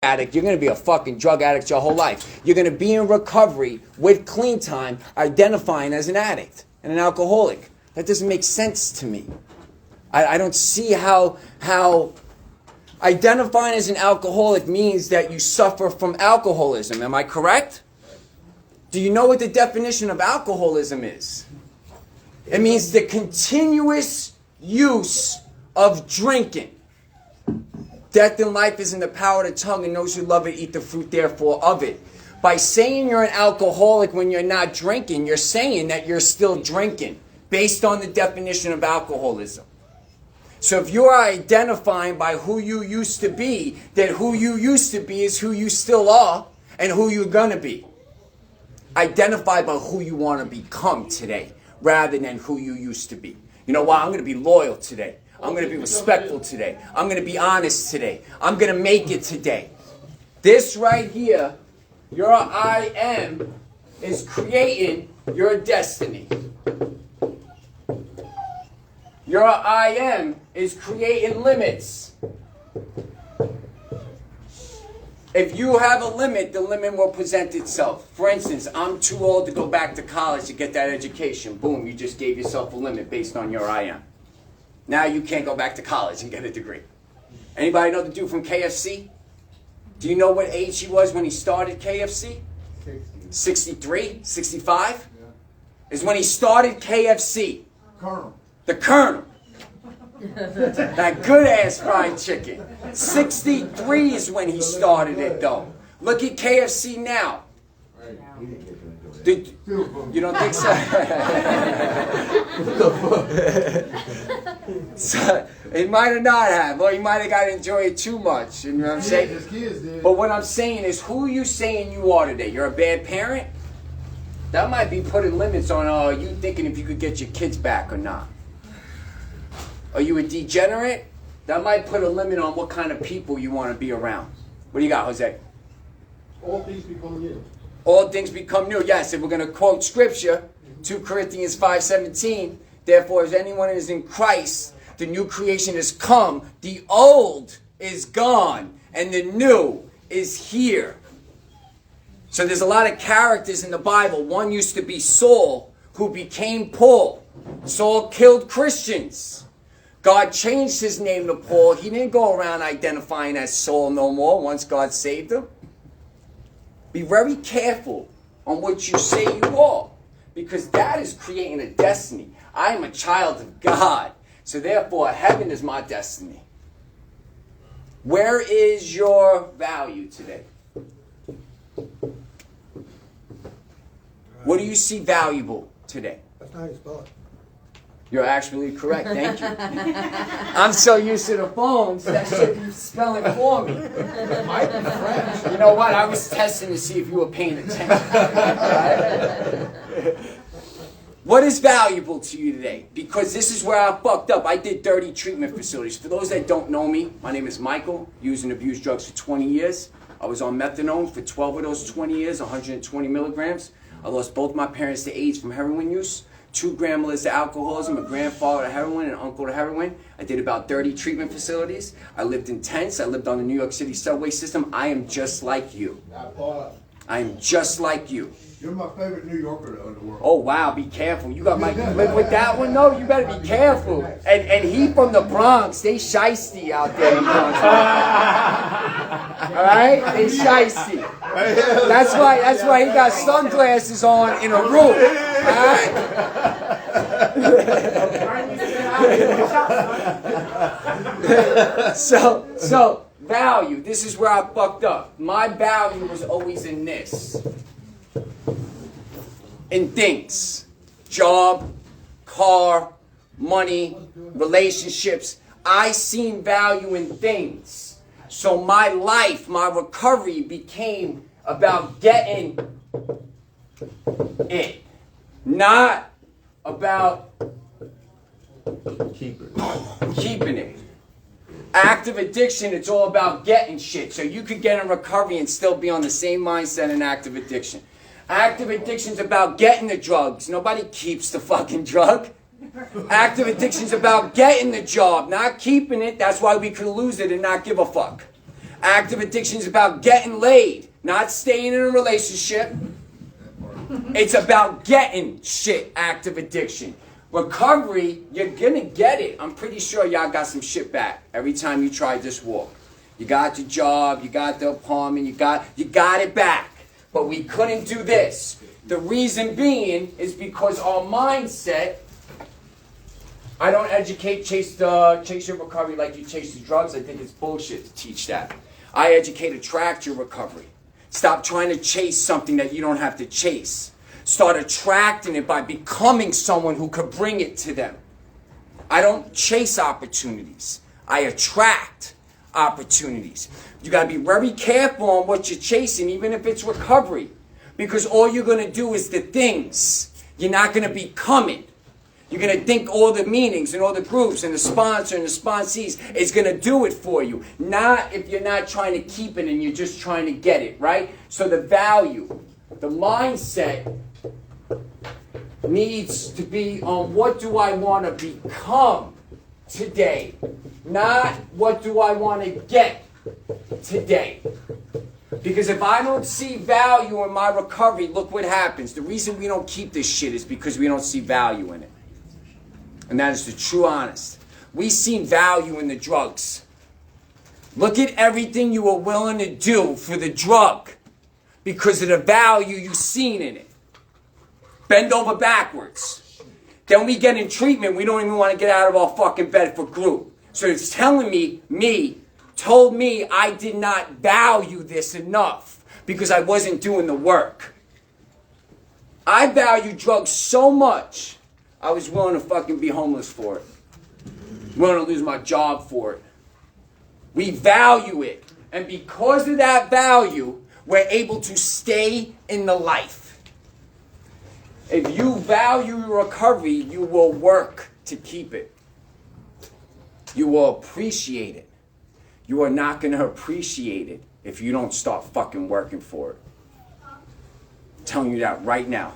addict, you're going to be a fucking drug addict your whole life. You're going to be in recovery with clean time, identifying as an addict and an alcoholic. That doesn't make sense to me. I don't see how identifying as an alcoholic means that you suffer from alcoholism. Am I correct? Do you know what the definition of alcoholism is? It means the continuous use of drinking. Death and life is in the power of the tongue, and those who love it eat the fruit therefore of it. By saying you're an alcoholic when you're not drinking, you're saying that you're still drinking, based on the definition of alcoholism. So if you're identifying by who you used to be, then who you used to be is who you still are and who you're going to be. Identify by who you want to become today rather than who you used to be. You know why? I'm going to be loyal today. I'm going to be respectful today. I'm going to be honest today. I'm going to make it today. This right here, your I am, is creating your destiny. Your I am is creating limits. If you have a limit, the limit will present itself. For instance, I'm too old to go back to college to get that education. Boom, you just gave yourself a limit based on your I am. Now you can't go back to college and get a degree. Anybody know the dude from KFC? Do you know what age he was when he started KFC? 63? 65? Yeah. Is when he started KFC. Colonel. The Colonel. That good ass fried chicken. 63 is when he started it though. Look at KFC now. You don't think so? So it might have not have, or you might have got to enjoy it too much. You know what I'm saying? But what I'm saying is, who are you saying you are today? You're a bad parent? That might be putting limits on you thinking if you could get your kids back or not. Are you a degenerate? That might put a limit on what kind of people you want to be around. What do you got, Jose? All things become new. All things become new. Yes, if we're going to quote scripture, 2 Corinthians 5:17, therefore, if anyone is in Christ, the new creation has come, the old is gone, and the new is here. So there's a lot of characters in the Bible. One used to be Saul, who became Paul. Saul killed Christians. God changed his name to Paul. He didn't go around identifying as Saul no more once God saved him. Be very careful on what you say you are, because that is creating a destiny. I am a child of God, so therefore heaven is my destiny. Where is your value today? What do you see valuable today? That's how you spell it. You're actually correct. Thank you. I'm so used to the phones that shit you spelling for me. It might be French. You know what? I was testing to see if you were paying attention. What is valuable to you today? Because this is where I fucked up. I did 30 treatment facilities. For those that don't know me, my name is Michael. Used and abused drugs for 20 years. I was on methadone for 12 of those 20 years, 120 milligrams. I lost both my parents to AIDS from heroin use. 2 grandmothers to alcoholism, a grandfather to heroin, and an uncle to heroin. I did about 30 treatment facilities. I lived in tents. I lived on the New York City subway system. I am just like you. I am just like you. You're my favorite New Yorker in the world. Oh, wow, be careful. You got my... With that one, though, you better be careful. And he from the Bronx. They shiesty out there in the Bronx. All right? They shiesty. That's why he got sunglasses on in a room. Alright? So value. This is where I fucked up. My value was always in this. In things. Job, car, money, relationships. I seen value in things. So my life, my recovery became about getting it. Not about keeping it. Active addiction, it's all about getting shit. So you could get in recovery and still be on the same mindset in active addiction. Active addiction's about getting the drugs. Nobody keeps the fucking drug. Active addiction's about getting the job, not keeping it. That's why we could lose it and not give a fuck. Active addiction is about getting laid, not staying in a relationship. It's about getting shit, active addiction. Recovery, you're gonna get it. I'm pretty sure y'all got some shit back every time you tried this walk. You got your job, you got the apartment, you got it back. But we couldn't do this. The reason being is because our mindset, I don't chase your recovery like you chase the drugs. I think it's bullshit to teach that. I attract your recovery. Stop trying to chase something that you don't have to chase. Start attracting it by becoming someone who could bring it to them. I don't chase opportunities. I attract opportunities. You got to be very careful on what you're chasing, even if it's recovery. Because all you're going to do is the things. You're not going to become it. You're going to think all the meanings and all the groups and the sponsor and the sponsees is going to do it for you. Not if you're not trying to keep it and you're just trying to get it, right? So the value, the mindset needs to be on what do I want to become today, not what do I want to get today. Because if I don't see value in my recovery, look what happens. The reason we don't keep this shit is because we don't see value in it. And that is the true honest. We see value in the drugs. Look at everything you were willing to do for the drug because of the value you've seen in it. Bend over backwards. Then we get in treatment, we don't even want to get out of our fucking bed for group. So it's telling told me I did not value this enough because I wasn't doing the work. I value drugs so much, I was willing to fucking be homeless for it. Willing to lose my job for it. We value it. And because of that value, we're able to stay in the life. If you value your recovery, you will work to keep it. You will appreciate it. You are not going to appreciate it if you don't start fucking working for it. I'm telling you that right now.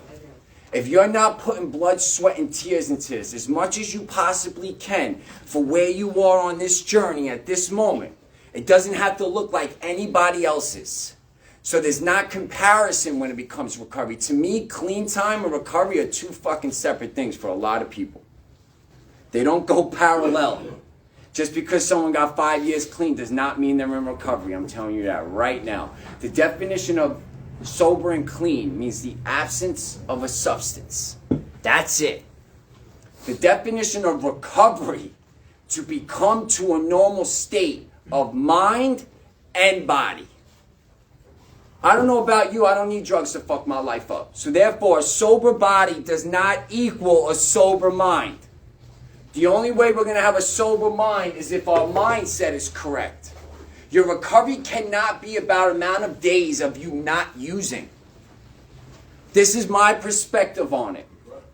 If you're not putting blood, sweat, and tears into this as much as you possibly can for where you are on this journey at this moment, it doesn't have to look like anybody else's. So there's not comparison when it becomes recovery. To me, clean time and recovery are two fucking separate things for a lot of people. They don't go parallel. Just because someone got 5 years clean does not mean they're in recovery. I'm telling you that right now. The definition of sober and clean means the absence of a substance. That's it. The definition of recovery, to become to a normal state of mind and body. I don't know about you, I don't need drugs to fuck my life up. So therefore, a sober body does not equal a sober mind. The only way we're going to have a sober mind is if our mindset is correct. Your recovery cannot be about amount of days of you not using. This is my perspective on it.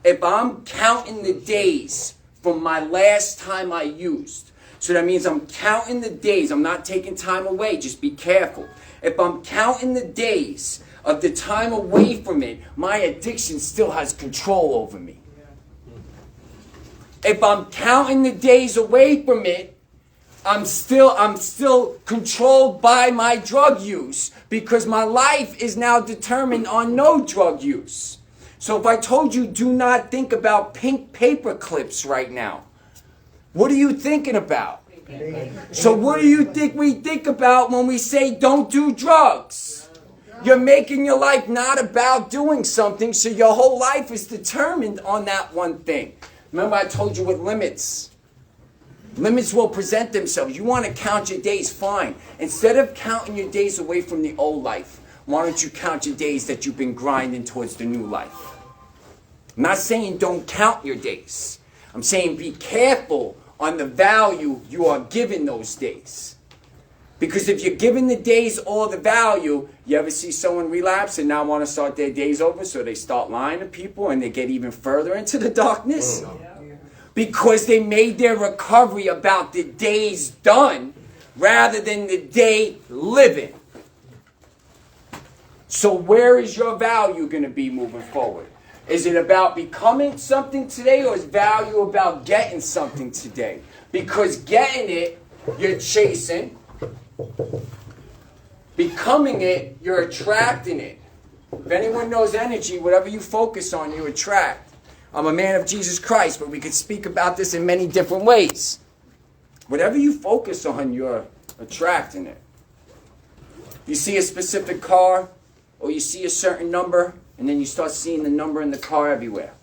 If I'm counting the days from my last time I used, so that means I'm counting the days. I'm not taking time away. Just be careful. If I'm counting the days of the time away from it, my addiction still has control over me. If I'm counting the days away from it, I'm still controlled by my drug use because my life is now determined on no drug use. So if I told you do not think about pink paper clips right now, what are you thinking about? So what do you think we think about when we say don't do drugs? You're making your life not about doing something, so your whole life is determined on that one thing. Remember I told you with limits. Limits will present themselves. You want to count your days, fine. Instead of counting your days away from the old life, why don't you count your days that you've been grinding towards the new life? I'm not saying don't count your days. I'm saying be careful on the value you are giving those days. Because if you're giving the days all the value, you ever see someone relapse and now want to start their days over, so they start lying to people and they get even further into the darkness? Because they made their recovery about the days done rather than the day living. So where is your value going to be moving forward? Is it about becoming something today, or is value about getting something today? Because getting it, you're chasing. Becoming it, you're attracting it. If anyone knows energy, whatever you focus on, you attract. I'm a man of Jesus Christ, but we could speak about this in many different ways. Whatever you focus on, you're attracting it. You see a specific car, or you see a certain number, and then you start seeing the number in the car everywhere.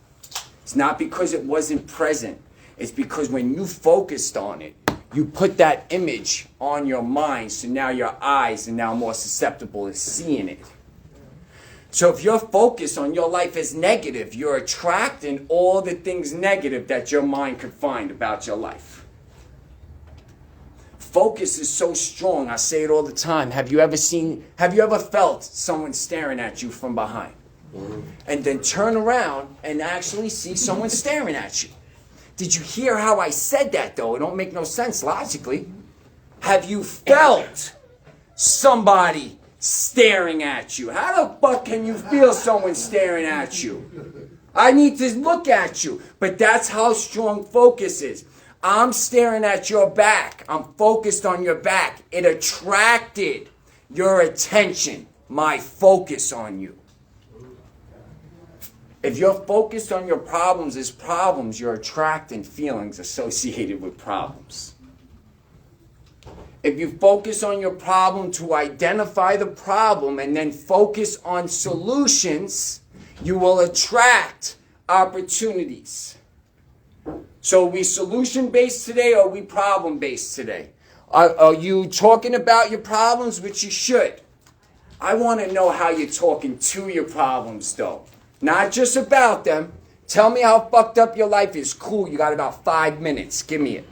It's not because it wasn't present. It's because when you focused on it, you put that image on your mind, so now your eyes are now more susceptible to seeing it. So if your focus on your life is negative, you're attracting all the things negative that your mind could find about your life. Focus is so strong. I say it all the time. Have you ever felt someone staring at you from behind? And then turn around and actually see someone staring at you? Did you hear how I said that, though? It don't make no sense logically. Have you felt somebody staring at you? How the fuck can you feel someone staring at you? I need to look at you. But that's how strong focus is. I'm staring at your back. I'm focused on your back. It attracted your attention, my focus on you. If you're focused on your problems as problems, you're attracting feelings associated with problems. If you focus on your problem to identify the problem and then focus on solutions, you will attract opportunities. So are we solution-based today or are we problem-based today? Are you talking about your problems, which you should? I want to know how you're talking to your problems, though. Not just about them. Tell me how fucked up your life is. Cool, you got about 5 minutes. Give me it.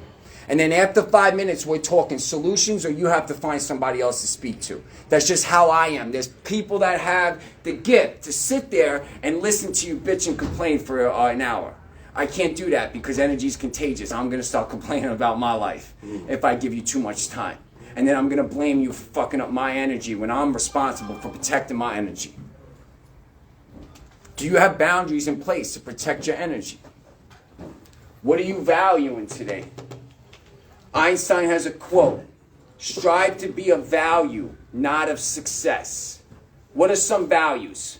And then after 5 minutes, we're talking solutions, or you have to find somebody else to speak to. That's just how I am. There's people that have the gift to sit there and listen to you bitch and complain for an hour. I can't do that because energy is contagious. I'm going to start complaining about my life if I give you too much time. And then I'm going to blame you for fucking up my energy when I'm responsible for protecting my energy. Do you have boundaries in place to protect your energy? What are you valuing today? Einstein has a quote, strive to be of value, not of success. What are some values?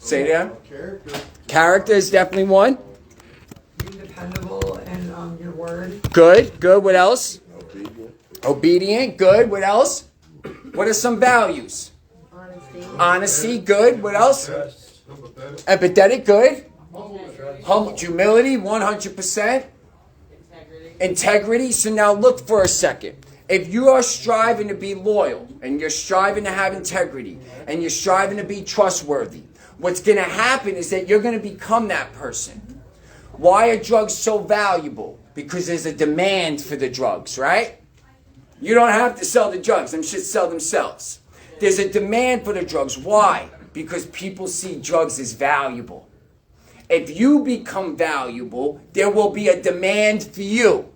Say that. Character. Character is definitely one. Be dependable in your word. Good, good. What else? Obedient, good. What else? What are some values? Honesty, good. What else? Empathetic, good. Humble, humility, 100%. Integrity. So now look for a second. If you are striving to be loyal, and you're striving to have integrity, and you're striving to be trustworthy, what's going to happen is that you're going to become that person. Why are drugs so valuable? Because there's a demand for the drugs, right? You don't have to sell the drugs. Them shit sell themselves. There's a demand for the drugs. Why? Because people see drugs as valuable. If you become valuable, there will be a demand for you.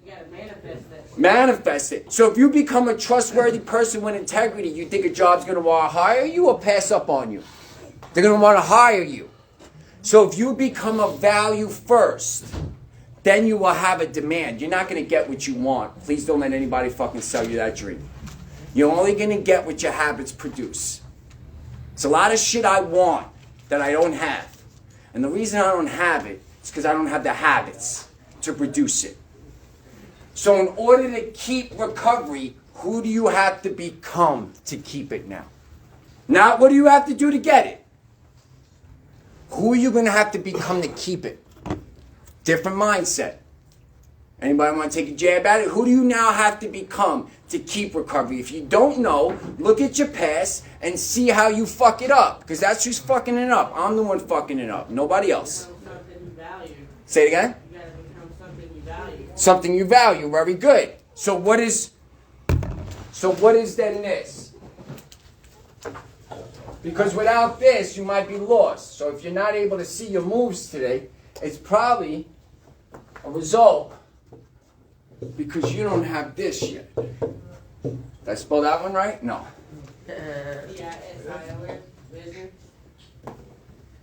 You gotta manifest it. Manifest it. So if you become a trustworthy person with integrity, you think a job's going to want to hire you or pass up on you? They're going to want to hire you. So if you become a value first, then you will have a demand. You're not going to get what you want. Please don't let anybody fucking sell you that dream. You're only going to get what your habits produce. It's a lot of shit I want that I don't have. And the reason I don't have it is because I don't have the habits to produce it. So in order to keep recovery, who do you have to become to keep it now? Not what do you have to do to get it. Who are you going to have to become to keep it? Different mindset. Anybody want to take a jab at it? Who do you now have to become to keep recovery? If you don't know, look at your past and see how you fuck it up. Because that's who's fucking it up. I'm the one fucking it up. Nobody else. Become something you value. Say it again. You gotta become something you value. Something you value. Very good. So what is then this? Because without this, you might be lost. So if you're not able to see your moves today, it's probably a result because you don't have this yet. Did I spell that one right? No. VISION, vision.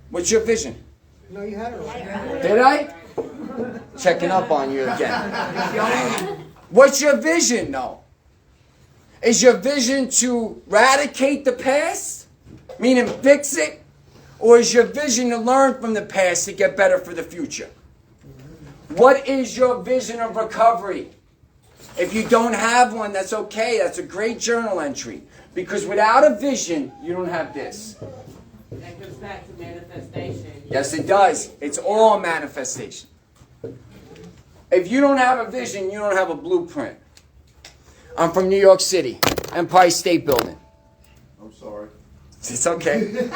What's your vision? No, you had it right. Did I? Checking up on you again. What's your vision, though? Is your vision to eradicate the past, meaning fix it? Or is your vision to learn from the past to get better for the future? What is your vision of recovery? If you don't have one, that's okay. That's a great journal entry. Because without a vision, you don't have this. That comes back to manifestation. Yes, it does. It's all manifestation. If you don't have a vision, you don't have a blueprint. I'm from New York City, Empire State Building. I'm sorry. It's okay.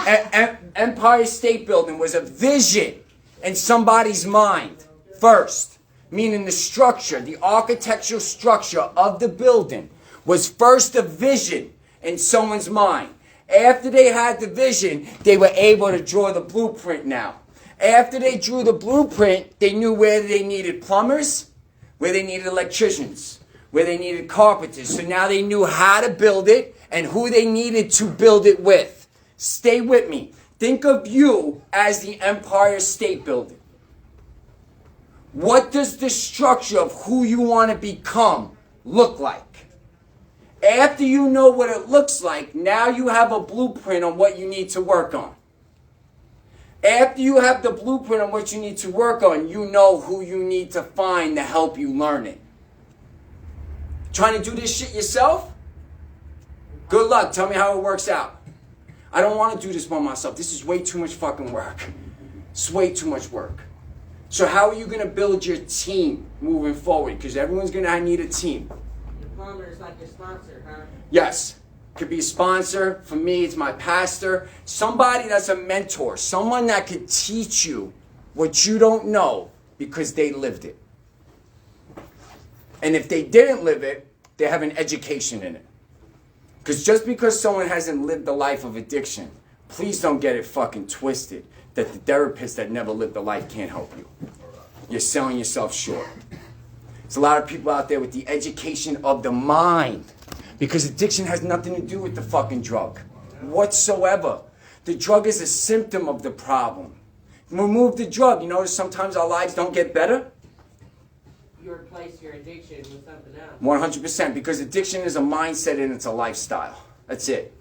Empire State Building was a vision in somebody's mind first. Meaning the structure, the architectural structure of the building was first a vision in someone's mind. After they had the vision, they were able to draw the blueprint now. After they drew the blueprint, they knew where they needed plumbers, where they needed electricians, where they needed carpenters. So now they knew how to build it and who they needed to build it with. Stay with me. Think of you as the Empire State Building. What does the structure of who you want to become look like? After you know what it looks like, now you have a blueprint on what you need to work on. After you have the blueprint on what you need to work on, you know who you need to find to help you learn it. Trying to do this shit yourself? Good luck. Tell me how it works out. I don't want to do this by myself. This is way too much fucking work. It's way too much work. So how are you going to build your team moving forward? Because everyone's going to need a team. Your plumber is like your sponsor, huh? Yes. Could be a sponsor. For me, it's my pastor. Somebody that's a mentor. Someone that could teach you what you don't know because they lived it. And if they didn't live it, they have an education in it. Because just because someone hasn't lived the life of addiction, please don't get it fucking twisted that the therapist that never lived the life can't help you. You're selling yourself short. There's a lot of people out there with the education of the mind. Because addiction has nothing to do with the fucking drug. Whatsoever. The drug is a symptom of the problem. Remove the drug. You notice sometimes our lives don't get better? You replace your addiction with something else. 100%. Because addiction is a mindset and it's a lifestyle. That's it.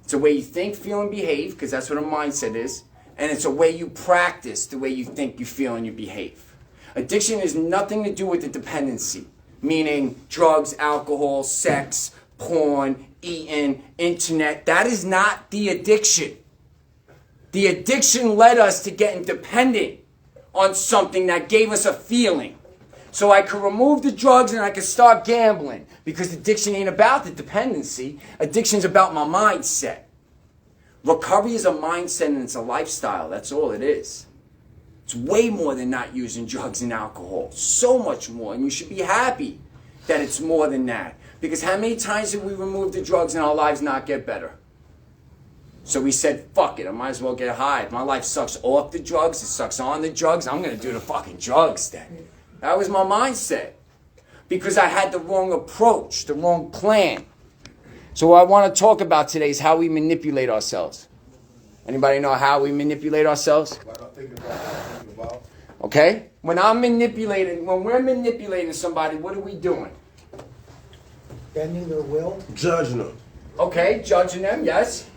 It's a way you think, feel, and behave. Because that's what a mindset is. And it's a way you practice the way you think, you feel, and you behave. Addiction has nothing to do with the dependency. Meaning drugs, alcohol, sex, porn, eating, internet. That is not the addiction. The addiction led us to getting dependent on something that gave us a feeling. So I could remove the drugs and I could start gambling. Because addiction ain't about the dependency. Addiction's about my mindset. Recovery is a mindset and it's a lifestyle. That's all it is. It's way more than not using drugs and alcohol. So much more. And you should be happy that it's more than that. Because how many times did we remove the drugs and our lives not get better? So we said, fuck it, I might as well get high. If my life sucks off the drugs, it sucks on the drugs, I'm going to do the fucking drugs then. That was my mindset. Because I had the wrong approach, the wrong plan. So what I want to talk about today is how we manipulate ourselves. Anybody know how we manipulate ourselves? Like I think about. Okay? When we're manipulating somebody, what are we doing? Bending their will. Judging them. Okay, judging them, yes.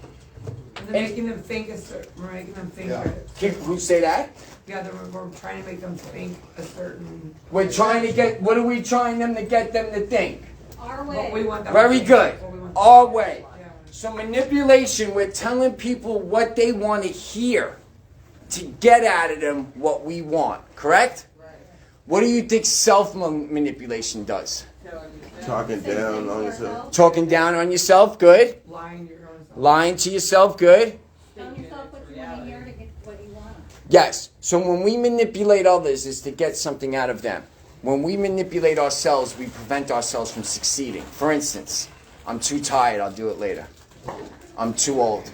And then making them think a certain, we're making them think. Yeah. Who say that? Yeah, we're trying to make them think a certain. We're trying to get, what are we trying them to get them to think? Our way. What we want them Very to think, good. what we want Our them to way. think. Yeah. So manipulation, we're telling people what they want to hear to get out of them what we want, correct? Right. What do you think self-manipulation does? Telling yourself. Talking down on yourself. Talking down on yourself, good. Lying to your own self. Lying to yourself, good. Tell yourself what you want to hear to get what you want. Yes. So when we manipulate others, is to get something out of them. When we manipulate ourselves, we prevent ourselves from succeeding. For instance, I'm too tired, I'll do it later. I'm too old.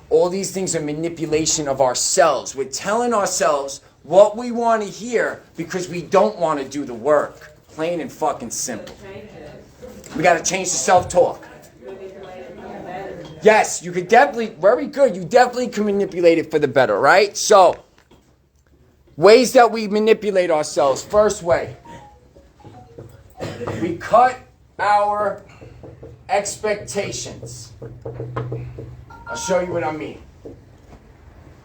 All these things are manipulation of ourselves. We're telling ourselves what we want to hear because we don't want to do the work. Plain and fucking simple. Change it. We got to change the self-talk. Manipulate it for the better. Yes, you could definitely, very good, you definitely can manipulate it for the better, right? So, ways that we manipulate ourselves. First way, we cut our expectations. I'll show you what I mean.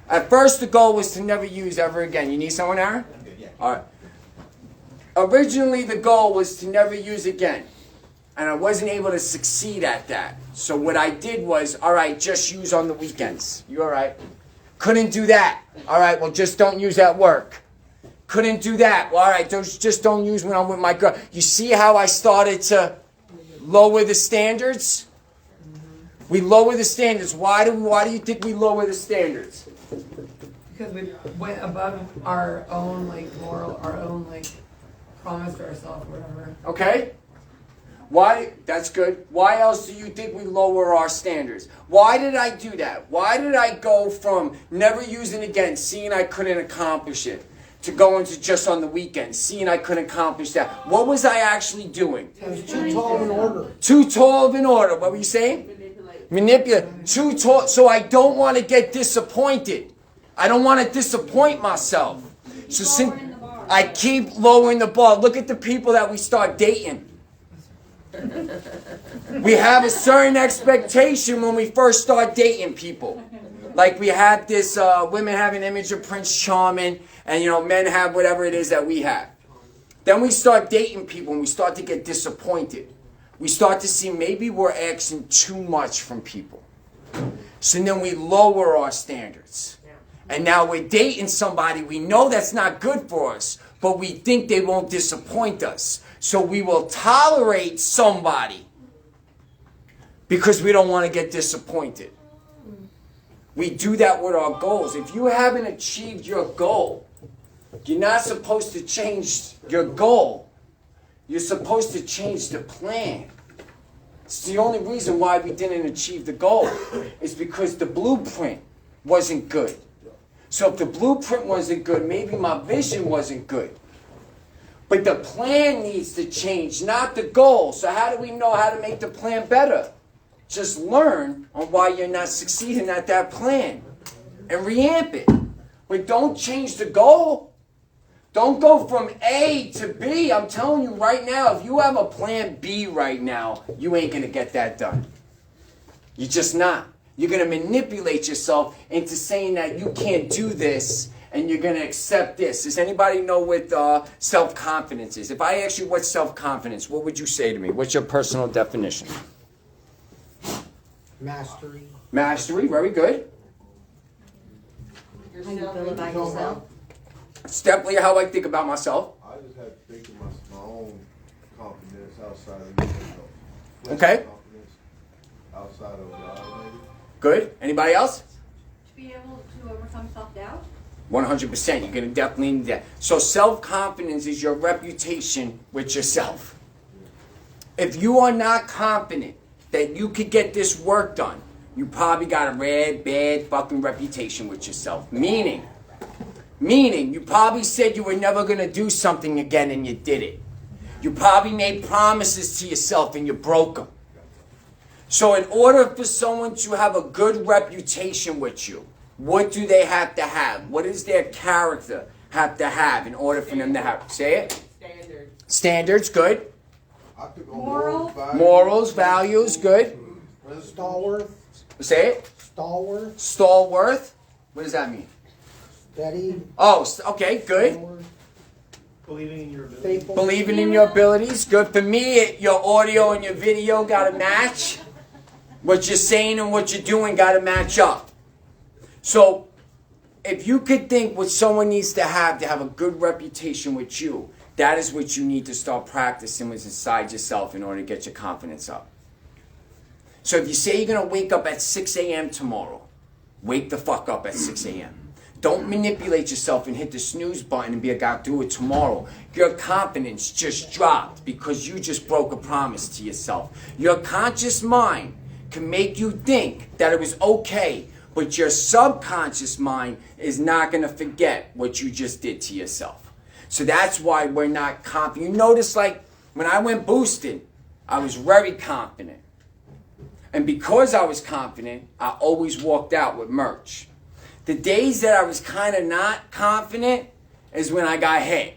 At first, the goal was to never use ever again. You need someone, Aaron? Yeah. All right. Originally, the goal was to never use again. And I wasn't able to succeed at that. So what I did was, all right, just use on the weekends. You all right? Couldn't do that. All right, well, just don't use at work. Couldn't do that. Well, all right, just don't use when I'm with my girl. You see how I started to lower the standards? We lower the standards. Why do you think we lower the standards? Because we went above our own like moral, our own like promise to ourselves, whatever. Okay? Why? That's good. Why else do you think we lower our standards? Why did I do that? Why did I go from never using again, seeing I couldn't accomplish it, to going to just on the weekends, seeing I couldn't accomplish that? What was I actually doing? It's too tall of an order. Too tall of an order. What were you saying? Manipulate. Too tall. So I don't want to get disappointed. I don't want to disappoint myself. So Lowering the bar. I keep lowering the bar. Look at the people that we start dating. We have a certain expectation when we first start dating people. Like we have this, women have an image of Prince Charming, and men have whatever it is that we have. Then we start dating people and we start to get disappointed. We start to see maybe we're asking too much from people. So then we lower our standards. And now we're dating somebody, we know that's not good for us, but we think they won't disappoint us. So we will tolerate somebody because we don't want to get disappointed. We do that with our goals. If you haven't achieved your goal, you're not supposed to change your goal. You're supposed to change the plan. It's the only reason why we didn't achieve the goal is because the blueprint wasn't good. So if the blueprint wasn't good, maybe my vision wasn't good. But the plan needs to change, not the goal. So how do we know how to make the plan better? Just learn on why you're not succeeding at that plan and reamp it. But don't change the goal. Don't go from A to B. I'm telling you right now, if you have a plan B right now, you ain't going to get that done. You're just not. You're going to manipulate yourself into saying that you can't do this and you're going to accept this. Does anybody know what self-confidence is? If I ask you what's self-confidence, what would you say to me? What's your personal definition? Mastery. Mastery, very good. How you feel about yourself? It's definitely how I think about myself. I just have to think of my own confidence outside of myself. Okay. Confidence outside of God, maybe. Good. Anybody else? To be able to overcome self-doubt? 100%. You're going to definitely need that. So self-confidence is your reputation with yourself. If you are not confident that you could get this work done, you probably got a bad fucking reputation with yourself. Meaning, you probably said you were never going to do something again and you did it. You probably made promises to yourself and you broke them. So in order for someone to have a good reputation with you, what do they have to have? What does their character have to have in order for them to have? Say it. Standard. Standards, good. I took on Moral. Morals, values, good. Stalwart. Say it. Stalwart. Stalwart. What does that mean? Steady. Oh, okay, good. Stalwart, Believing in your ability. faithful. Believing in your abilities, good. For me, your audio and your video got to match. What you're saying and what you're doing got to match up. So, if you could think what someone needs to have a good reputation with you, that is what you need to start practicing with inside yourself in order to get your confidence up. So if you say you're going to wake up at 6 a.m. tomorrow, wake the fuck up at 6 a.m. Don't manipulate yourself and hit the snooze button and be like, I'll do it tomorrow. Your confidence just dropped because you just broke a promise to yourself. Your conscious mind can make you think that it was okay, but your subconscious mind is not going to forget what you just did to yourself. So that's why we're not confident. You notice, like, when I went boosting, I was very confident. And because I was confident, I always walked out with merch. The days that I was kind of not confident is when I got hit.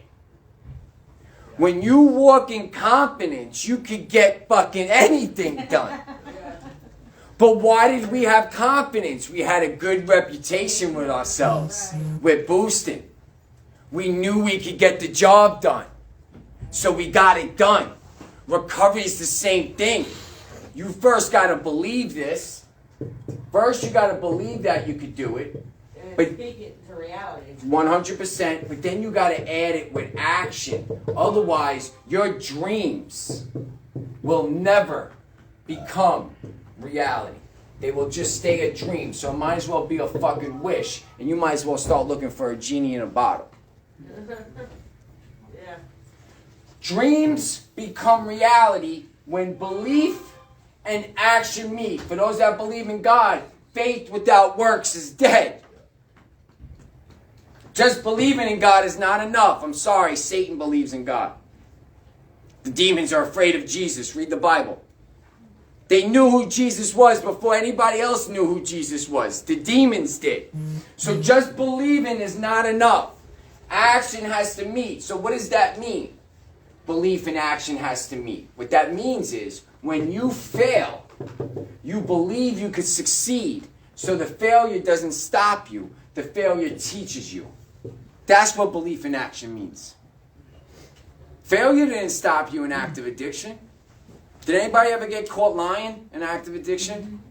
When you walk in confidence, you could get fucking anything done. But why did we have confidence? We had a good reputation with ourselves. We're boosting. We knew we could get the job done. So we got it done. Recovery is the same thing. You first got to believe this. First, you got to believe that you could do it. And But- speak it to reality. 100%. But then you got to add it with action. Otherwise, your dreams will never become reality. They will just stay a dream. So it might as well be a fucking wish. And you might as well start looking for a genie in a bottle. Yeah. Dreams become reality when belief and action meet. For those that believe in God, faith without works is dead. Just believing in God is not enough. I'm sorry, Satan believes in God. The demons are afraid of Jesus. Read the Bible. They knew who Jesus was before anybody else knew who Jesus was. The demons did. So just believing is not enough. Action has to meet. So what does that mean? Belief and action has to meet. What that means is when you fail, you believe you could succeed. So the failure doesn't stop you. The failure teaches you. That's what belief and action means. Failure didn't stop you in active addiction. Did anybody ever get caught lying in active addiction?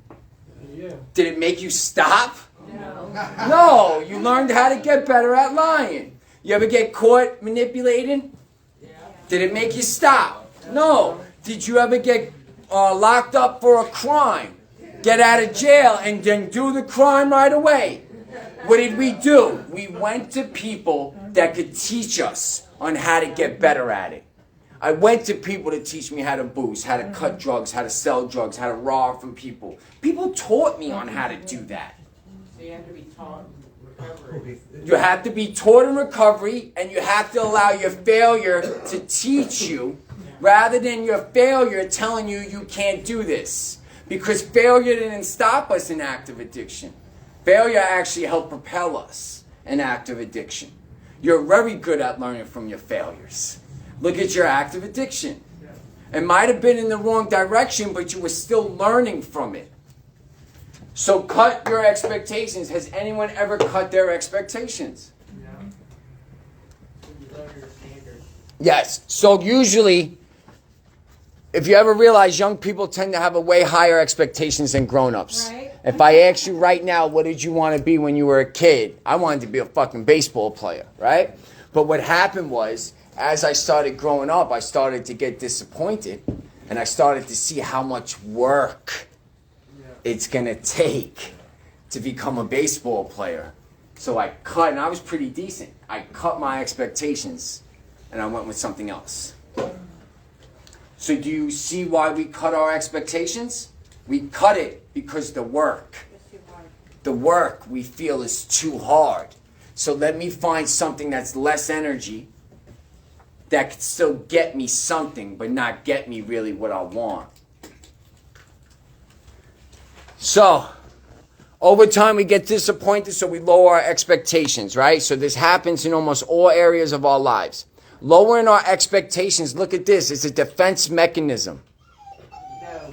Yeah. Did it make you stop? No. No, you learned how to get better at lying. You ever get caught manipulating? Yeah. Did it make you stop? No. Did you ever get locked up for a crime? Get out of jail and then do the crime right away? What did we do? We went to people that could teach us on how to get better at it. I went to people to teach me how to boost, how to cut drugs, how to sell drugs, how to rob from people. People taught me on how to do that. So you have to be taught recovery. You have to be taught in recovery, and you have to allow your failure to teach you rather than your failure telling you you can't do this. Because failure didn't stop us in active addiction. Failure actually helped propel us in active addiction. You're very good at learning from your failures. Look at your active addiction. It might have been in the wrong direction, but you were still learning from it. So cut your expectations. Has anyone ever cut their expectations? Yes. So usually, if you ever realize young people tend to have a way higher expectations than grown-ups. Right. If I ask you right now, what did you want to be when you were a kid? I wanted to be a fucking baseball player, right? But what happened was, as I started growing up, I started to get disappointed. And I started to see how much work it's going to take to become a baseball player. So I cut, and I was pretty decent. I cut my expectations, and I went with something else. So do you see why we cut our expectations? We cut it because the work we feel is too hard. So let me find something that's less energy that could still get me something, but not get me really what I want. So, over time we get disappointed, so we lower our expectations, right? So this happens in almost all areas of our lives. Lowering our expectations, look at this, it's a defense mechanism. No.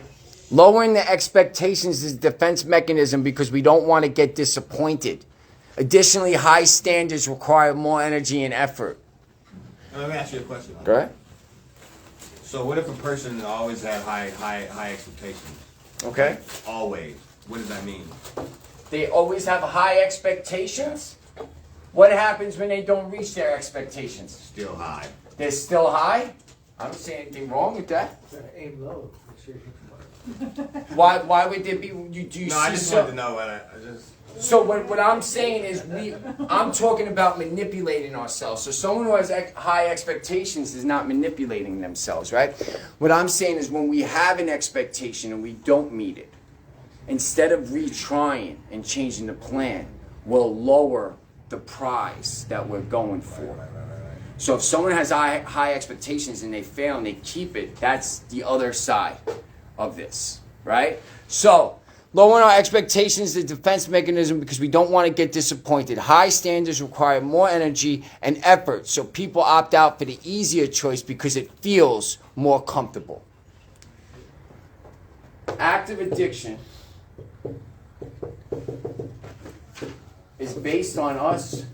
Lowering the expectations is a defense mechanism because we don't want to get disappointed. Additionally, high standards require more energy and effort. Let me ask you a question. Go ahead. So what if a person always had high expectations? Okay. Always. What does that mean? They always have high expectations. What happens when they don't reach their expectations? Still high. They're still high? I don't see anything wrong with that. Aim low. Why would there be? Do you No, see I just wanted to know. I just. So what I'm saying is I'm talking about manipulating ourselves. So someone who has high expectations is not manipulating themselves, right? What I'm saying is when we have an expectation and we don't meet it, instead of retrying and changing the plan, we'll lower the prize that we're going for. So if someone has high expectations and they fail and they keep it, that's the other side of this, right? So Lowering our expectations is a defense mechanism because we don't want to get disappointed. High standards require more energy and effort, so people opt out for the easier choice because it feels more comfortable. Active addiction is based on us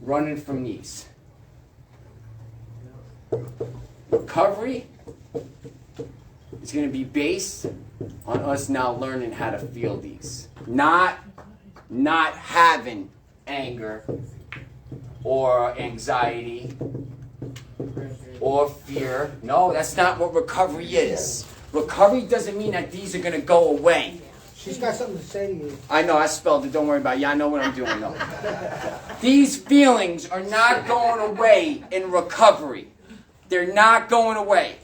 running from these. Recovery is going to be based on us now learning how to feel these. Not having anger or anxiety or fear. No, that's not what recovery is. Recovery doesn't mean that these are going to go away. She's got something to say to you. I know, I spelled it. Don't worry about it. Yeah, I know what I'm doing, though. These feelings are not going away in recovery. They're not going away.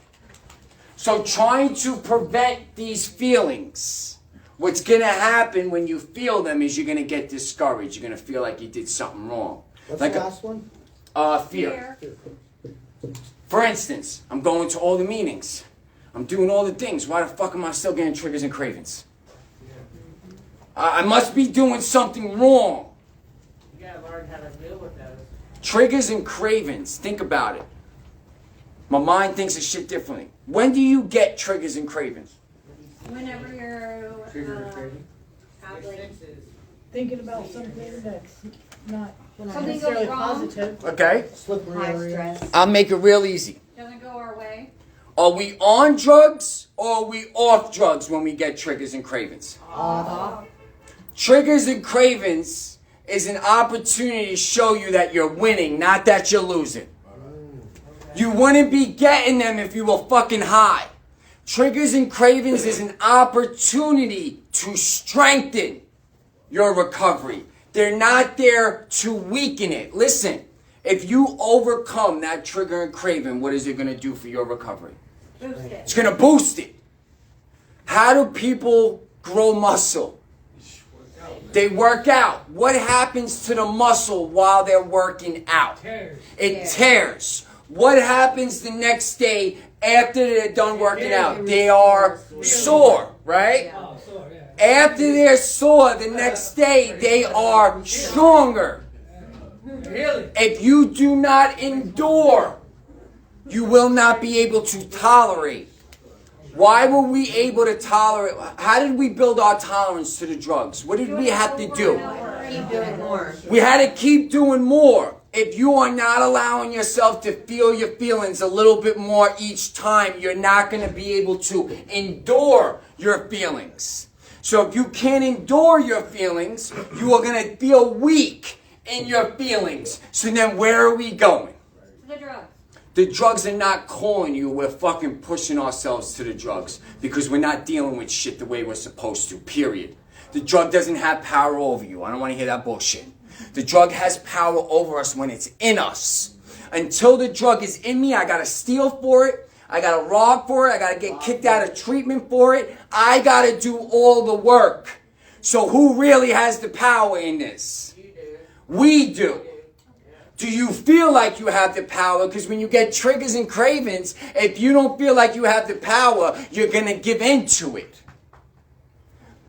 So trying to prevent these feelings, what's going to happen when you feel them is you're going to get discouraged. You're going to feel like you did something wrong. What's Like the last one? Fear. For instance, I'm going to all the meetings. I'm doing all the things. Why the fuck am I still getting triggers and cravings? I must be doing something wrong. You gotta learn how to deal with those. Triggers and cravings. Think about it. My mind thinks of shit differently. When do you get triggers and cravings? Whenever you're, have Your like, senses. Thinking about something that's not something necessarily goes wrong, positive. Okay? Slippery high area. stress, I'll make it real easy. doesn't go our way. Are we on drugs or are we off drugs when we get triggers and cravings? Off. Triggers and cravings is an opportunity to show you that you're winning, not that you're losing. You wouldn't be getting them if you were fucking high. Triggers and cravings is an opportunity to strengthen your recovery. They're not there to weaken it. Listen, if you overcome that trigger and craving, what is it going to do for your recovery? Boost it. It's going to boost it. How do people grow muscle? They work out. What happens to the muscle while they're working out? It tears. What happens the next day after they're done working out? They are sore, right? After they're sore, the next day they are stronger. If you do not endure, you will not be able to tolerate. Why were we able to tolerate? How did we build our tolerance to the drugs? What did we have to do? Keep doing more. We had to keep doing more. If you are not allowing yourself to feel your feelings a little bit more each time, you're not going to be able to endure your feelings. So if you can't endure your feelings, you are going to feel weak in your feelings. So then where are we going? The drugs. The drugs are not calling you. We're fucking pushing ourselves to the drugs because we're not dealing with shit the way we're supposed to, period. The drug doesn't have power over you. I don't want to hear that bullshit. The drug has power over us when it's in us. Until the drug is in me, I got to steal for it. I got to rob for it. I got to get kicked out of treatment for it. I got to do all the work. So who really has the power in this? You do. We do. Do you feel like you have the power? Because when you get triggers and cravings, if you don't feel like you have the power, you're going to give in to it.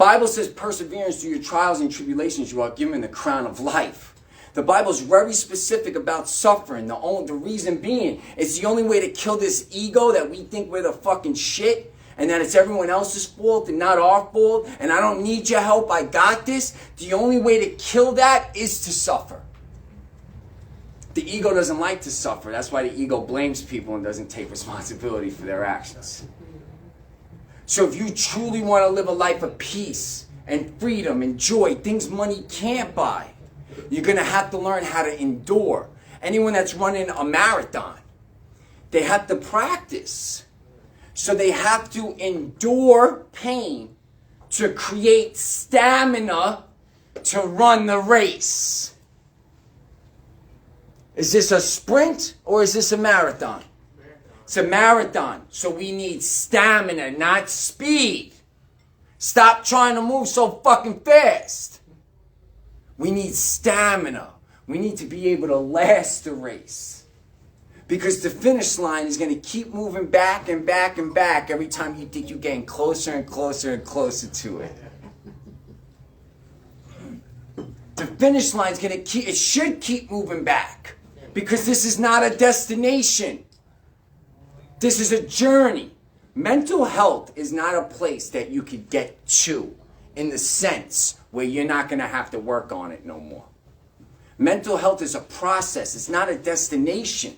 Bible says perseverance through your trials and tribulations, you are given the crown of life. The Bible's very specific about suffering. The reason being, it's the only way to kill this ego that we think we're the fucking shit and that it's everyone else's fault and not our fault and I don't need your help, I got this. The only way to kill that is to suffer. The ego doesn't like to suffer. That's why the ego blames people and doesn't take responsibility for their actions. So if you truly want to live a life of peace and freedom and joy, things money can't buy, you're going to have to learn how to endure. Anyone that's running a marathon, they have to practice. So they have to endure pain to create stamina to run the race. Is this a sprint or is this a marathon? It's a marathon, so we need stamina, not speed. Stop trying to move so fucking fast. We need stamina. We need to be able to last the race. Because the finish line is going to keep moving back and back and back every time you think you're getting closer and closer and closer to it. The finish line is going to keep, it should keep moving back. Because this is not a destination. This is a journey. Mental health is not a place that you could get to in the sense where you're not going to have to work on it no more. Mental health is a process. It's not a destination.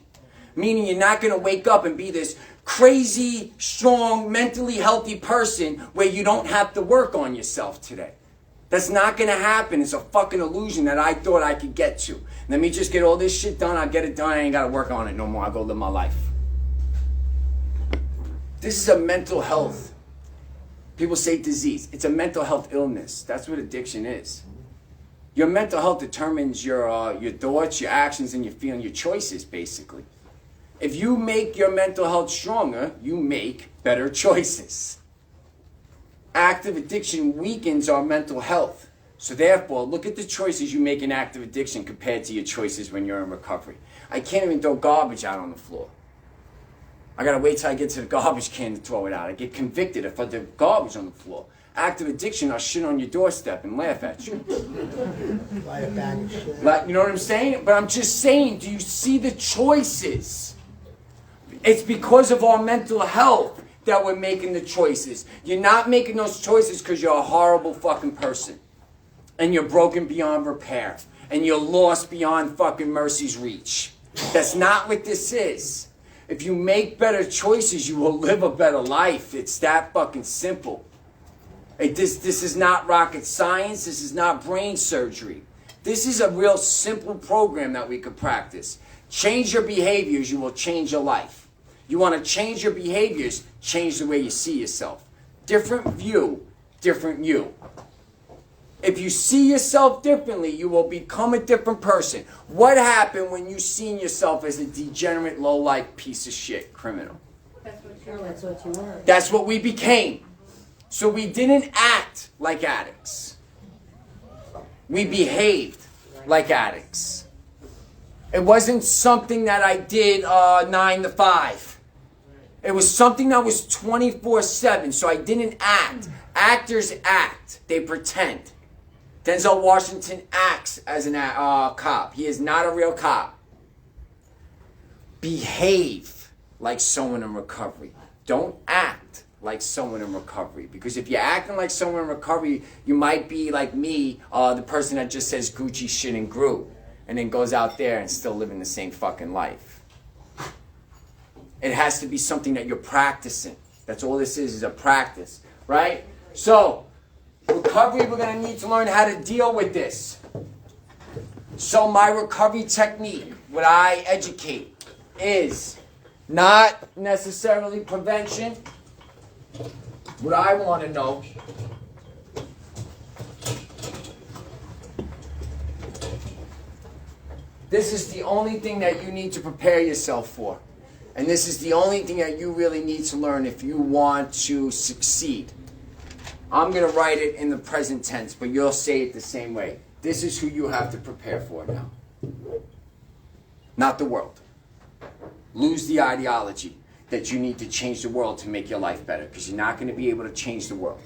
Meaning you're not going to wake up and be this crazy, strong, mentally healthy person where you don't have to work on yourself today. That's not going to happen. It's a fucking illusion that I thought I could get to. Let me just get all this shit done. I'll get it done. I ain't got to work on it no more. I'll go live my life. This is a mental health. People say disease. It's a mental health illness. That's what addiction is. Your mental health determines your thoughts, your actions, and your feelings, your choices, basically. If you make your mental health stronger, you make better choices. Active addiction weakens our mental health. So therefore, look at the choices you make in active addiction compared to your choices when you're in recovery. I can't even throw garbage out on the floor. I gotta wait till I get to the garbage can to throw it out. I get convicted if I throw garbage on the floor. Active addiction, I'll shit on your doorstep and laugh at you. Buy a bag of shit. Like, you know what I'm saying? But I'm just saying, do you see the choices? It's because of our mental health that we're making the choices. You're not making those choices because you're a horrible fucking person. And you're broken beyond repair. And you're lost beyond fucking mercy's reach. That's not what this is. If you make better choices, you will live a better life. It's that fucking simple. This is not rocket science. This is not brain surgery. This is a real simple program that we could practice. Change your behaviors, you will change your life. You want to change your behaviors, change the way you see yourself. Different view, different you. If you see yourself differently, you will become a different person. What happened when you seen yourself as a degenerate, low-life piece of shit criminal? That's what you were. That's what we became. So we didn't act like addicts. We behaved like addicts. It wasn't something that I did 9 to 5. It was something that was 24/7. So I didn't act. Actors act. They pretend. Denzel Washington acts as a cop. He is not a real cop. Behave like someone in recovery. Don't act like someone in recovery. Because if you're acting like someone in recovery, you might be like me, the person that just says Gucci shit and grew, and then goes out there and still living the same fucking life. It has to be something that you're practicing. That's all this is a practice, right? So, recovery, we're going to need to learn how to deal with this. So my recovery technique, what I educate, is not necessarily prevention. What I want to know this is the only thing that you need to prepare yourself for. And this is the only thing that you really need to learn if you want to succeed. I'm going to write it in the present tense, but you'll say it the same way. This is who you have to prepare for now. Not the world. Lose the ideology that you need to change the world to make your life better, because you're not going to be able to change the world.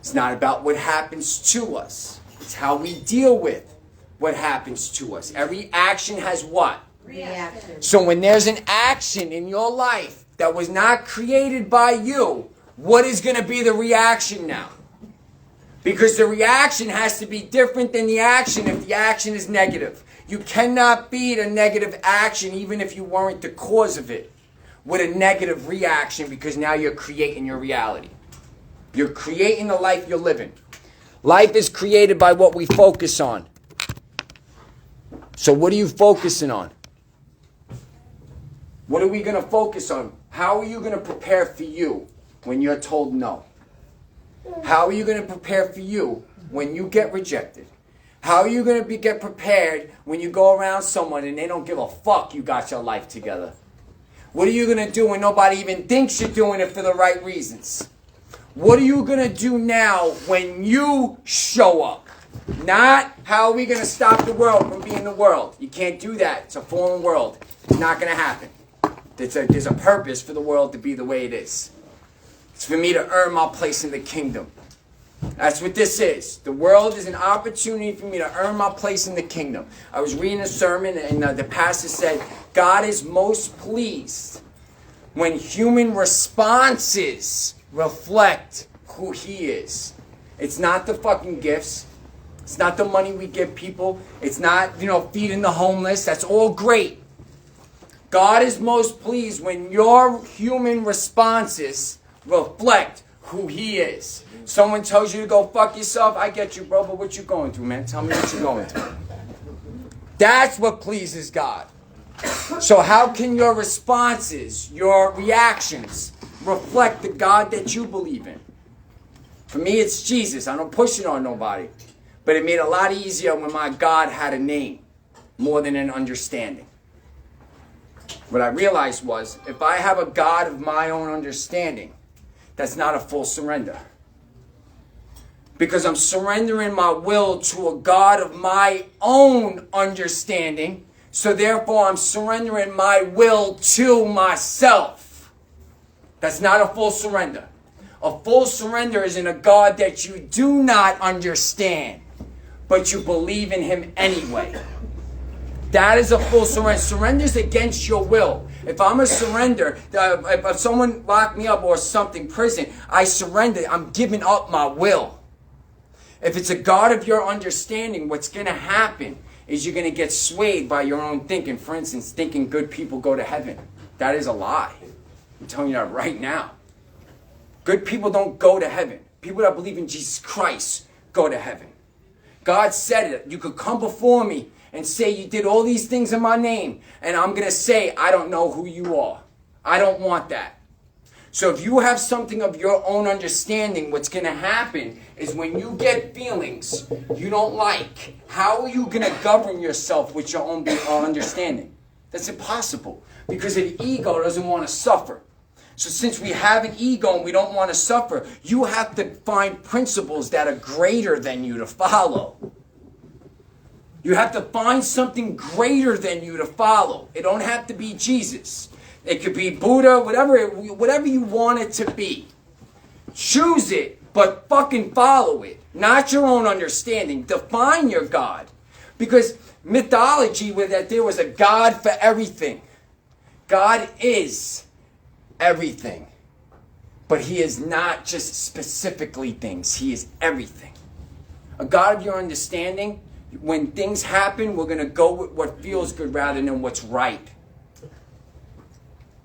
It's not about what happens to us. It's how we deal with what happens to us. Every action has what? Reaction. So when there's an action in your life that was not created by you, what is going to be the reaction now? Because the reaction has to be different than the action if the action is negative. You cannot beat a negative action even if you weren't the cause of it with a negative reaction, because now you're creating your reality. You're creating the life you're living. Life is created by what we focus on. So what are you focusing on? What are we going to focus on? How are you going to prepare for you when you're told no? How are you going to prepare for you when you get rejected? How are you going to get prepared when you go around someone and they don't give a fuck you got your life together? What are you going to do when nobody even thinks you're doing it for the right reasons? What are you going to do now when you show up? Not how are we going to stop the world from being the world. You can't do that. It's a fallen world. It's not going to happen. There's a purpose for the world to be the way it is. It's for me to earn my place in the kingdom. That's what this is. The world is an opportunity for me to earn my place in the kingdom. I was reading a sermon and the pastor said, God is most pleased when human responses reflect who he is. It's not the fucking gifts. It's not the money we give people. It's not, feeding the homeless. That's all great. God is most pleased when your human responses reflect who he is. Someone tells you to go fuck yourself, I get you, bro, but what you going through, man? Tell me what you're going through. That's what pleases God. So how can your responses, your reactions, reflect the God that you believe in? For me, it's Jesus. I don't push it on nobody. But it made it a lot easier when my God had a name more than an understanding. What I realized was, if I have a God of my own understanding, that's not a full surrender. Because I'm surrendering my will to a God of my own understanding. So therefore, I'm surrendering my will to myself. That's not a full surrender. A full surrender is in a God that you do not understand, but you believe in him anyway. That is a full surrender. Surrender is against your will. If I'm a surrender, if someone locked me up or something, prison, I surrender. I'm giving up my will. If it's a God of your understanding, what's going to happen is you're going to get swayed by your own thinking. For instance, thinking good people go to heaven. That is a lie. I'm telling you that right now. Good people don't go to heaven. People that believe in Jesus Christ go to heaven. God said it. You could come before me and say you did all these things in my name, and I'm going to say, I don't know who you are. I don't want that. So if you have something of your own understanding, what's going to happen is when you get feelings you don't like, how are you going to govern yourself with your own understanding? That's impossible, because an ego doesn't want to suffer. So since we have an ego and we don't want to suffer, you have to find principles that are greater than you to follow. You have to find something greater than you to follow. It don't have to be Jesus. It could be Buddha, whatever you want it to be. Choose it, but fucking follow it. Not your own understanding. Define your God. Because mythology, where that there was a God for everything. God is everything. But he is not just specifically things. He is everything. A God of your understanding, when things happen, we're going to go with what feels good rather than what's right.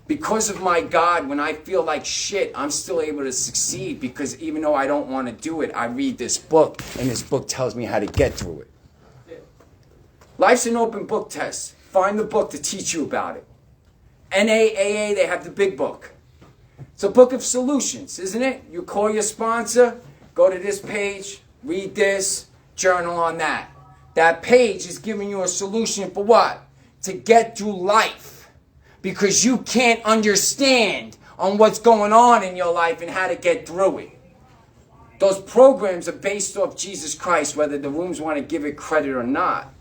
Because of my God, when I feel like shit, I'm still able to succeed, because even though I don't want to do it, I read this book, and this book tells me how to get through it. Life's an open book test. Find the book to teach you about it. NAAA, they have the big book. It's a book of solutions, isn't it? You call your sponsor, go to this page, read this, journal on that. That page is giving you a solution for what? To get through life. Because you can't understand on what's going on in your life and how to get through it. Those programs are based off Jesus Christ, whether the rooms want to give it credit or not.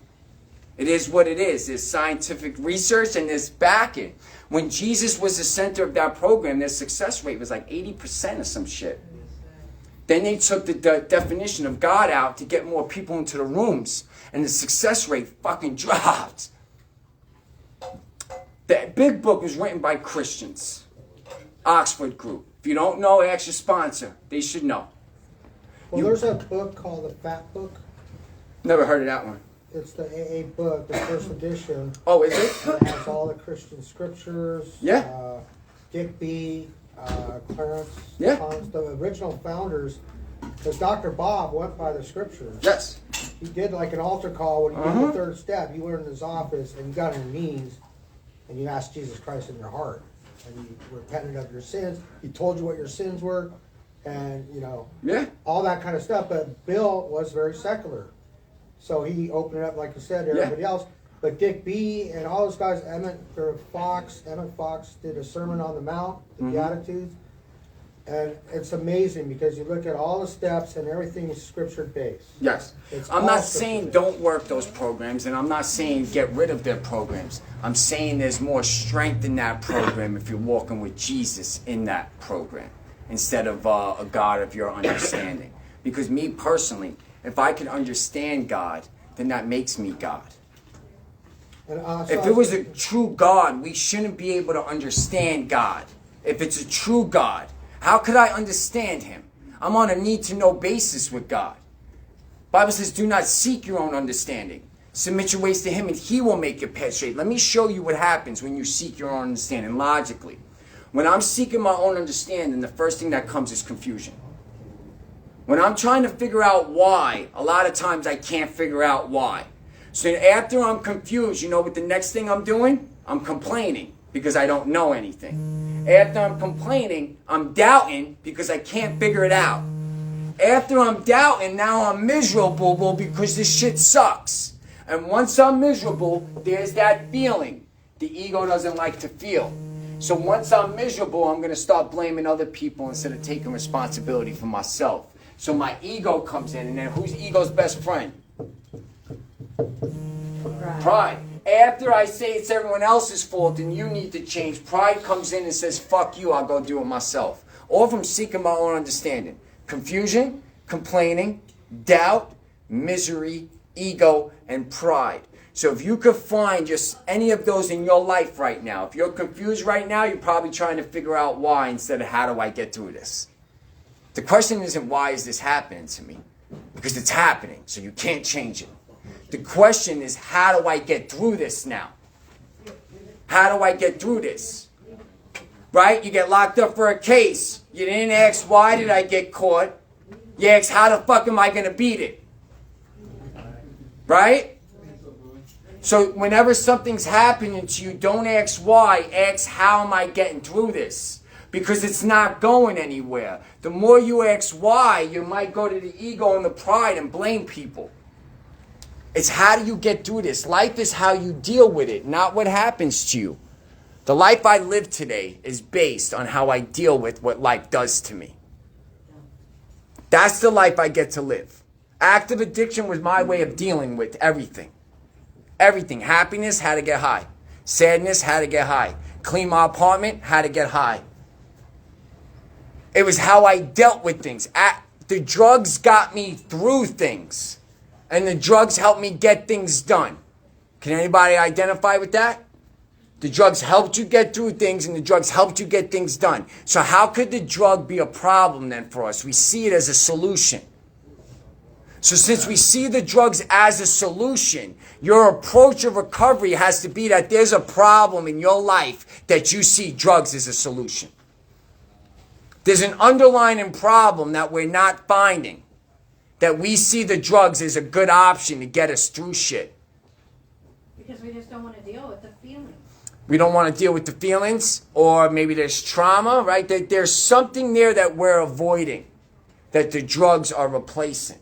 It is what it is. There's scientific research and there's backing. When Jesus was the center of that program, their success rate was like 80% or some shit. Then they took the definition of God out to get more people into the rooms, and the success rate fucking dropped. That big book was written by Christians. Oxford Group. If you don't know, ask your sponsor. They should know. Well, there's a book called The Fat Book. Never heard of that one. It's the AA book, the first edition. Oh, is it? It has all the Christian scriptures. Yeah. Dick B, Clarence. Yeah. Thomas, the original founders. Because Dr. Bob went by the scriptures. Yes. He did like an altar call when he did the third step. You were in his office and you got on your knees and you asked Jesus Christ in your heart. And you repented of your sins. He told you what your sins were. And, Yeah. all that kind of stuff. But Bill was very secular. So he opened it up, like you said, to everybody else. But Dick B and all those guys, Emmett Fox did a Sermon on the Mount, the Beatitudes. And it's amazing because you look at all the steps and everything is scripture based. Yes. It's I'm all not scripture saying based. don't work those programs, and I'm not saying get rid of their programs. I'm saying there's more strength in that program if you're walking with Jesus in that program instead of a God of your understanding. Because me personally, if I can understand God, then that makes me God. And, If it was a true God, we shouldn't be able to understand God. If it's a true God, how could I understand him? I'm on a need-to-know basis with God. Bible says, do not seek your own understanding. Submit your ways to him and he will make your path straight. Let me show you what happens when you seek your own understanding logically. When I'm seeking my own understanding, the first thing that comes is confusion. When I'm trying to figure out why, a lot of times I can't figure out why. So after I'm confused, you know what the next thing I'm doing? I'm complaining because I don't know anything. After I'm complaining, I'm doubting because I can't figure it out. After I'm doubting, now I'm miserable because this shit sucks. And once I'm miserable, there's that feeling the ego doesn't like to feel. So once I'm miserable, I'm going to start blaming other people instead of taking responsibility for myself. So my ego comes in, and then who's ego's best friend? Pride. After I say it's everyone else's fault and you need to change, pride comes in and says, fuck you, I'll go do it myself. All from seeking my own understanding. Confusion, complaining, doubt, misery, ego, and pride. So if you could find just any of those in your life right now, if you're confused right now, you're probably trying to figure out why instead of how do I get through this. The question isn't why is this happening to me? Because it's happening, so you can't change it. The question is, how do I get through this now? How do I get through this? Right? You get locked up for a case. You didn't ask, why did I get caught? You ask, how the fuck am I going to beat it? Right? So whenever something's happening to you, don't ask why. Ask, how am I getting through this? Because it's not going anywhere. The more you ask why, you might go to the ego and the pride and blame people. It's how do you get through this? Life is how you deal with it, not what happens to you. The life I live today is based on how I deal with what life does to me. That's the life I get to live. Active addiction was my way of dealing with everything. Everything. Happiness, had to get high. Sadness, had to get high. Clean my apartment, had to get high. It was how I dealt with things. The drugs got me through things. And the drugs helped me get things done. Can anybody identify with that? The drugs helped you get through things and the drugs helped you get things done. So how could the drug be a problem then for us? We see it as a solution. So since we see the drugs as a solution, your approach of recovery has to be that there's a problem in your life that you see drugs as a solution. There's an underlying problem that we're not finding. That we see the drugs as a good option to get us through shit. Because we just don't want to deal with the feelings. We don't want to deal with the feelings, or maybe there's trauma, right? That there's something there that we're avoiding, that the drugs are replacing.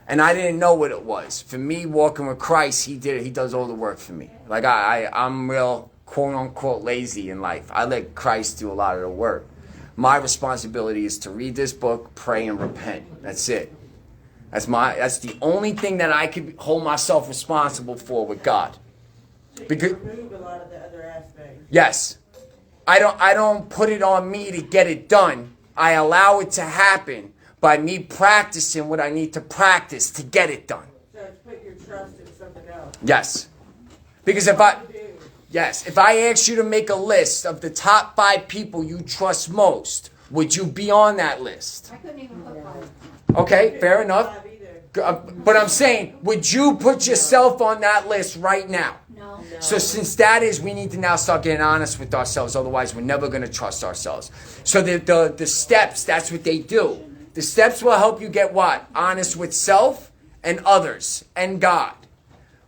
And I didn't know what it was. For me, walking with Christ, he does all the work for me. Like I'm real quote unquote lazy in life. I let Christ do a lot of the work. My responsibility is to read this book, pray, and repent. That's it. That's the only thing that I could hold myself responsible for with God. Because remove a lot of the other aspects. yes, I don't put it on me to get it done. I allow it to happen by me practicing what I need to practice to get it done. So it's put your trust in something else. Yes, because if I asked you to make a list of the top 5 people you trust most, would you be on that list? I couldn't even put five. Okay, fair enough. But I'm saying, would you put yourself on that list right now? No. So since that is, we need to now start getting honest with ourselves. Otherwise, we're never going to trust ourselves. So the steps, that's what they do. The steps will help you get what? Honest with self and others and God.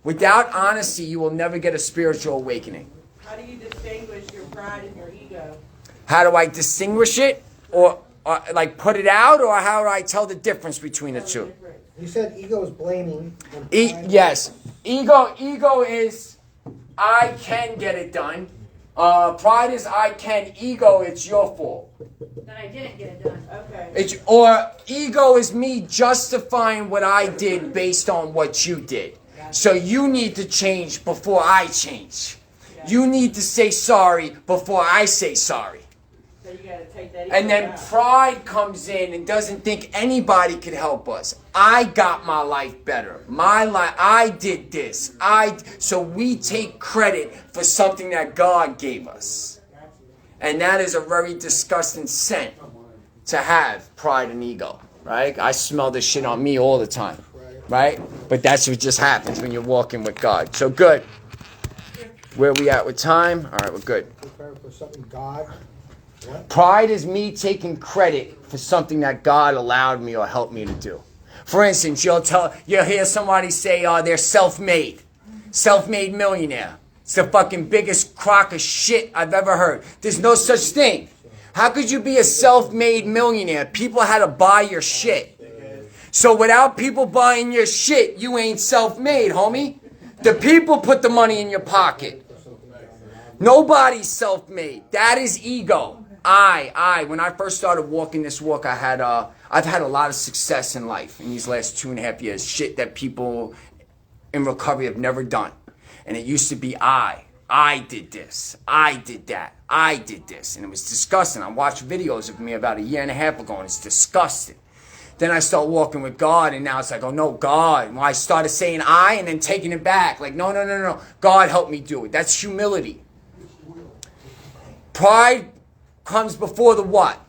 Without honesty, you will never get a spiritual awakening. How do you distinguish your pride and your ego? How do I distinguish it? Or like put it out? Or how do I tell the difference between the two? You said ego is blaming. And pride- Yes. Ego is, I can get it done. Pride is I can. Ego, it's your fault. That I didn't get it done. Okay. Or ego is me justifying what I did based on what you did. So you need to change before I change. You need to say sorry before I say sorry. So you gotta take that. And then out. pride comes in and doesn't think anybody could help us. I got my life better. My life, I did this. So we take credit for something that God gave us. And that is a very disgusting scent to have, pride and ego, right? I smell this shit on me all the time, right? But that's what just happens when you're walking with God. So good. Where we at with time? All right, we're good. Prepare for something God. What? Pride is me taking credit for something that God allowed me or helped me to do. For instance, you'll hear somebody say, they're self-made millionaire. It's the fucking biggest crock of shit I've ever heard. There's no such thing. How could you be a self-made millionaire? People had to buy your shit. So without people buying your shit, you ain't self-made, homie. The people put the money in your pocket. Nobody's self-made. That is ego. When I first started walking this walk, I've had a lot of success in life in these last 2.5 years. Shit that people in recovery have never done. And it used to be I did this. I did that. I did this. And it was disgusting. I watched videos of me about 1.5 years ago, and it's disgusting. Then I start walking with God, and now it's like, oh no, God. Well, I started saying I and then taking it back. Like, no. God helped me do it. That's humility. Pride comes before the what?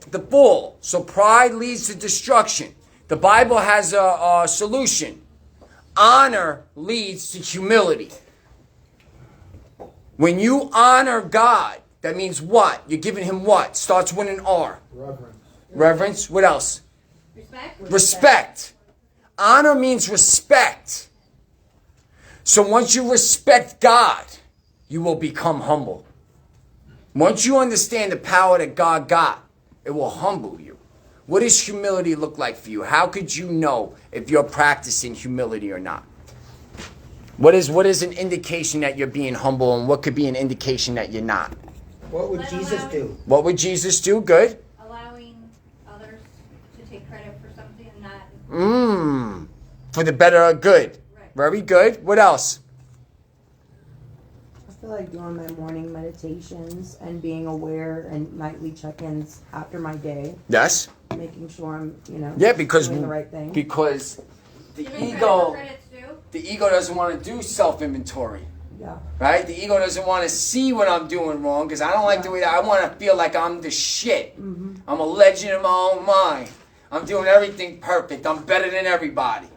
The fall. So pride leads to destruction. The Bible has a solution. Honor leads to humility. When you honor God, that means what? You're giving him what? Starts with an R. Reverence. Reverence. What else? Respect? Respect. Honor means respect. So once you respect God, you will become humble. Once you understand the power that God got, it will humble you. What does humility look like for you? How could you know if you're practicing humility or not? What is an indication that you're being humble, and what could be an indication that you're not? What would Jesus do? What would Jesus do? Good. Allowing others to take credit for something and not. For the better or good. Right. Very good. What else? I feel like doing my morning meditations and being aware and nightly check-ins after my day, Yes. making sure I'm, Yeah, because doing the right thing. Because the Giving ego credit's due. the ego doesn't want to do self-inventory. Yeah. Right? The ego doesn't want to see what I'm doing wrong because I don't like the way that I want to feel like I'm the shit. Mm-hmm. I'm a legend in my own mind. I'm doing everything perfect. I'm better than everybody.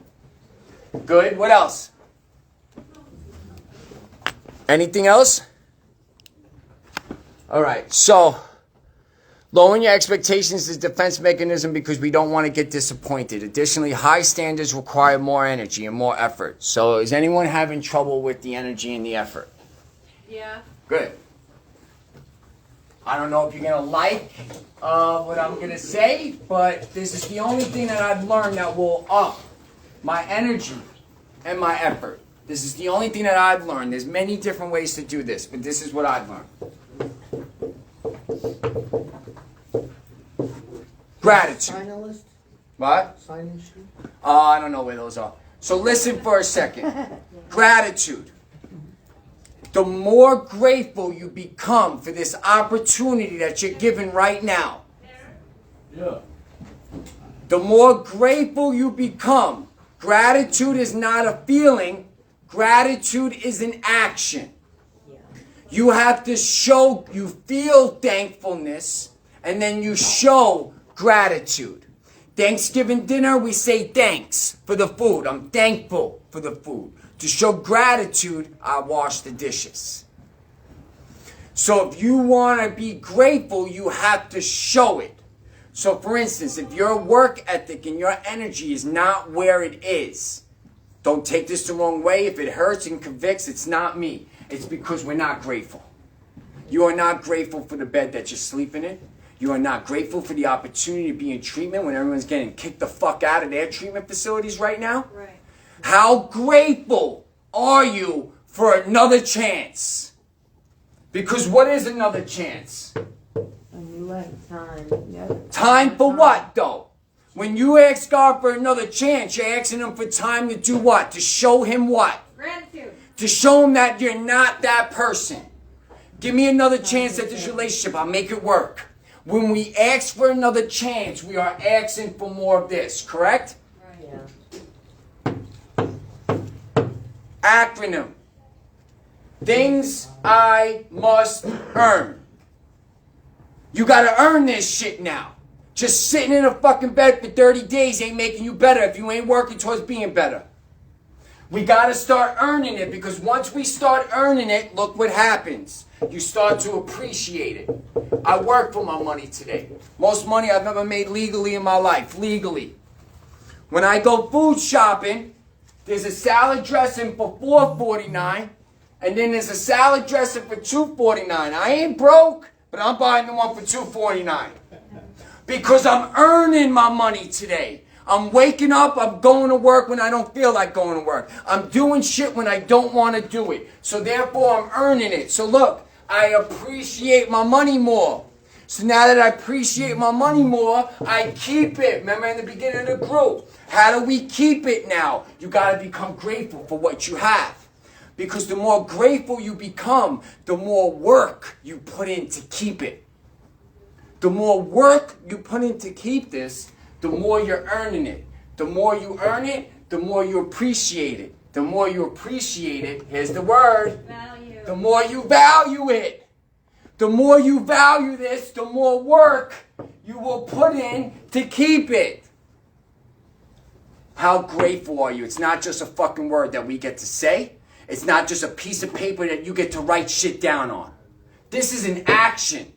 Good. What else? Anything else? All right. So, lowering your expectations is a defense mechanism because we don't want to get disappointed. Additionally, high standards require more energy and more effort. So is anyone having trouble with the energy and the effort? Yeah. Good. I don't know if you're going to like what I'm going to say, but this is the only thing that I've learned that will up my energy and my effort. This is the only thing that I've learned. There's many different ways to do this, but this is what I've learned. Gratitude. Sign a list? What? Sign-in sheet? I don't know where those are. So listen for a second. Gratitude. The more grateful you become for this opportunity that you're given right now, the more grateful you become. Gratitude is not a feeling. Gratitude is an action. You have to show, you feel thankfulness, and then you show gratitude. Thanksgiving dinner, we say thanks for the food. I'm thankful for the food. To show gratitude, I wash the dishes. So if you want to be grateful, you have to show it. So for instance, if your work ethic and your energy is not where it is, don't take this the wrong way. If it hurts and convicts, it's not me. It's because we're not grateful. You are not grateful for the bed that you're sleeping in. You are not grateful for the opportunity to be in treatment when everyone's getting kicked the fuck out of their treatment facilities right now. Right. How grateful are you for another chance? Because what is another chance? A new lifetime. Yep. Time for what, though? When you ask God for another chance, you're asking him for time to do what? To show him what? Gratitude. To show him that you're not that person. Give me another chance at this relationship. I'll make it work. When we ask for another chance, we are asking for more of this, correct? Yeah. Acronym. Things I must earn. You gotta earn this shit now. Just sitting in a fucking bed for 30 days ain't making you better if you ain't working towards being better. We gotta start earning it, because once we start earning it, look what happens. You start to appreciate it. I work for my money today. Most money I've ever made legally in my life. Legally. When I go food shopping, there's a salad dressing for $4.49, and then there's a salad dressing for $2.49. I ain't broke, but I'm buying the one for $2.49. Because I'm earning my money today. I'm waking up, I'm going to work when I don't feel like going to work. I'm doing shit when I don't want to do it. So therefore I'm earning it. So look, I appreciate my money more. So now that I appreciate my money more, I keep it. Remember in the beginning of the group, how do we keep it now? You got to become grateful for what you have. Because the more grateful you become, the more work you put in to keep it. The more work you put in to keep this, the more you're earning it. The more you earn it, the more you appreciate it. The more you appreciate it, here's the word, Value. the more you value it. The more you value this, the more work you will put in to keep it. How grateful are you? It's not just a fucking word that we get to say. It's not just a piece of paper that you get to write shit down on. This is an action.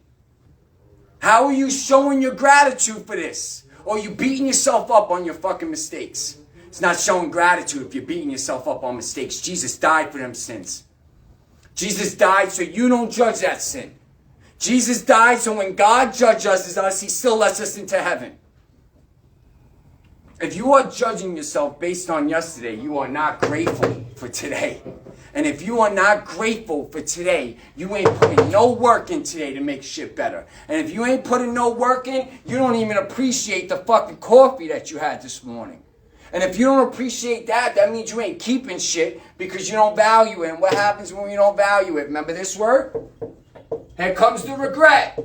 How are you showing your gratitude for this? Or are you beating yourself up on your fucking mistakes? It's not showing gratitude if you're beating yourself up on mistakes. Jesus died for them sins. Jesus died so you don't judge that sin. Jesus died so when God judges us, he still lets us into heaven. If you are judging yourself based on yesterday, you are not grateful for today. And if you are not grateful for today, you ain't putting no work in today to make shit better. And if you ain't putting no work in, you don't even appreciate the fucking coffee that you had this morning. And if you don't appreciate that, that means you ain't keeping shit because you don't value it. And what happens when you don't value it? Remember this word? Here comes the regret.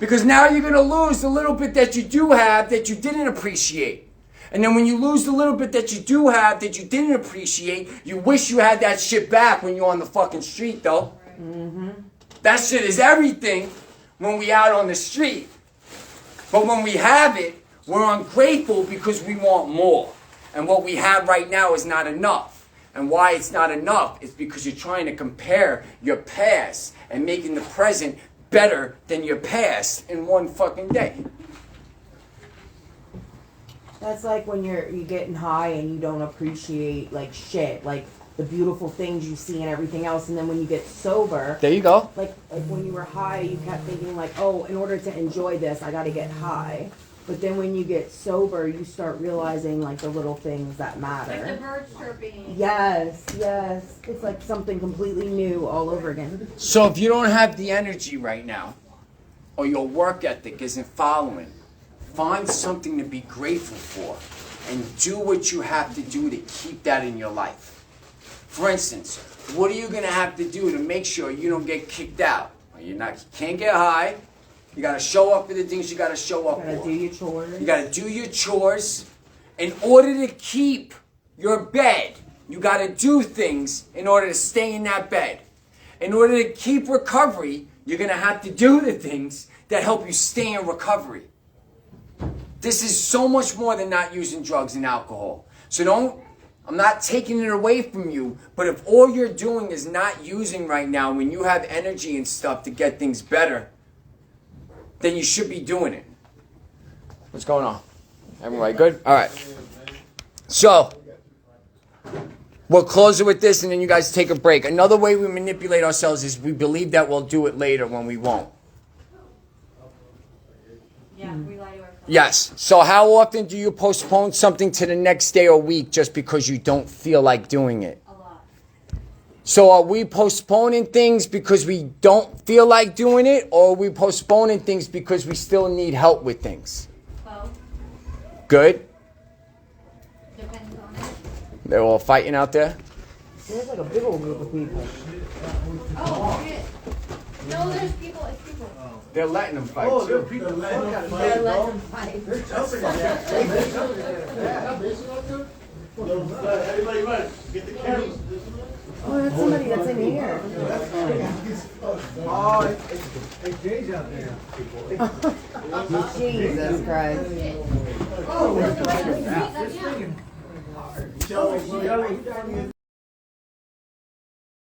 Because now you're going to lose the little bit that you do have that you didn't appreciate. And then when you lose the little bit that you do have that you didn't appreciate, you wish you had that shit back when you're on the fucking street, though. Mm-hmm. That shit is everything when we out on the street. But when we have it, we're ungrateful because we want more. And what we have right now is not enough. And why it's not enough is because you're trying to compare your past and making the present better than your past in one fucking day. That's like when you're getting high and you don't appreciate like shit, like the beautiful things you see and everything else, and then when you get sober, There you go. like when you were high, you kept thinking like, oh, in order to enjoy this, I got to get high. But then when you get sober, you start realizing like the little things that Like the matter. birds chirping. Yes, yes. It's like something completely new all over again. So if you don't have the energy right now, or your work ethic isn't following, find something to be grateful for and do what you have to do to keep that in your life. For instance, what are you going to have to do to make sure you don't get kicked out? You can't get high. You got to show up for the things you got to show up You gotta for. do your chores. You got to do your chores. In order to keep your bed, you got to do things in order to stay in that bed. In order to keep recovery, you're going to have to do the things that help you stay in recovery. This is so much more than not using drugs and alcohol. So I'm not taking it away from you, but if all you're doing is not using right now when you have energy and stuff to get things better, then you should be doing it. What's going on? Everybody good? All right. So, we'll close it with this and then you guys take a break. Another way we manipulate ourselves is we believe that we'll do it later when we won't. Yeah, we lie to ourselves. Yes. So how often do you postpone something to the next day or week just because you don't feel like doing it? A lot. So are we postponing things because we don't feel like doing it, or are we postponing things because we still need help with things? Both, Good? depends on it. They're all fighting out there? There's like a big old group of people. Oh, shit. No, there's people, it's people. They're letting them fight Oh, there are too. people letting them They're fight, letting bro. them fight. They're jumping in there. They're jumping in there. Everybody run. Get the cameras. Oh, that's somebody that's in here. Oh, it's Jay's out there. Jesus Christ. Tell me,